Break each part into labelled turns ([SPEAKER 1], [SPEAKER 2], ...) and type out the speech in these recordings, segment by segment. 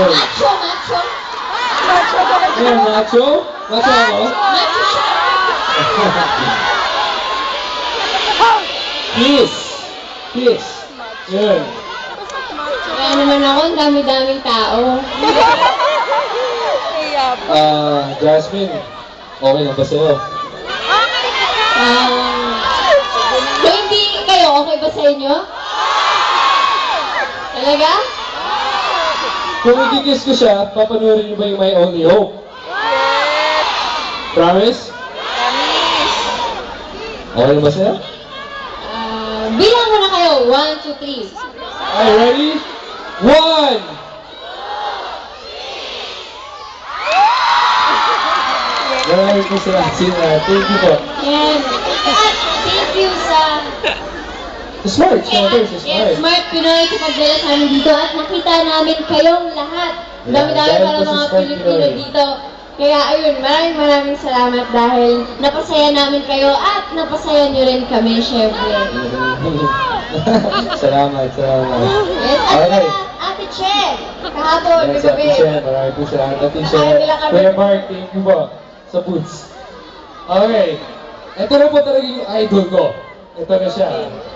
[SPEAKER 1] Macho, macho.
[SPEAKER 2] Ayan, macho? Macho ako?
[SPEAKER 1] Macho siya.
[SPEAKER 2] Kiss! Kiss! Yun.
[SPEAKER 1] Kaya naman ako, ang dami-daming tao.
[SPEAKER 2] Jasmine, okay na ba sa'yo?
[SPEAKER 1] Kung hindi kayo, okay ba sa inyo? Talaga?
[SPEAKER 2] Kung i-kiss ko siya, papanurin niyo ba yung My Only Hope? Promise? Okay na ba sa'yo?
[SPEAKER 1] Bilang mo na kayo. 1, 2, 3.
[SPEAKER 2] Are you ready? 1! Maraming po sa atin. Thank you po.
[SPEAKER 1] Yan. At thank you sa...
[SPEAKER 2] Smart, syempre,
[SPEAKER 1] Yes,
[SPEAKER 2] smart.
[SPEAKER 1] Smart Pinoy sa pagdala sa amin dito at nakita namin kayong lahat. Dami-dami
[SPEAKER 2] dahil
[SPEAKER 1] para
[SPEAKER 2] po sa
[SPEAKER 1] mga
[SPEAKER 2] Smart
[SPEAKER 1] Pilipino
[SPEAKER 2] Pinoy.
[SPEAKER 1] dito. Kaya ayun, maraming salamat dahil napasaya namin kayo at napasaya niyo rin kami, syempre.
[SPEAKER 2] Salamat, salamat.
[SPEAKER 1] Yes, at
[SPEAKER 2] Okay.
[SPEAKER 1] Ate Che, kahapon,
[SPEAKER 2] Yes, Ate
[SPEAKER 1] gabi.
[SPEAKER 2] Chen, maraming po salamat. Ate Chen,
[SPEAKER 1] Ay, bila kami.
[SPEAKER 2] Kuya Mark, thank you po sa boots. Okay. Ito na po talaga yung idol ko. Ito na siya.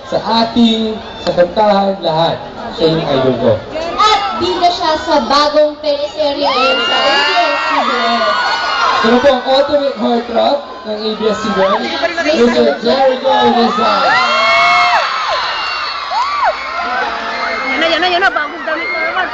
[SPEAKER 2] Sa ating, sa kantahan, lahat. Siya yung idol ko.
[SPEAKER 1] At bida siya sa bagong teleserye ngayon sa ABS-CBN.
[SPEAKER 2] Ito na po ang ultimate heartthrob ng ABS-CBN. Mr. Jericho Rizal.
[SPEAKER 3] Yan na, bagong damit na naman.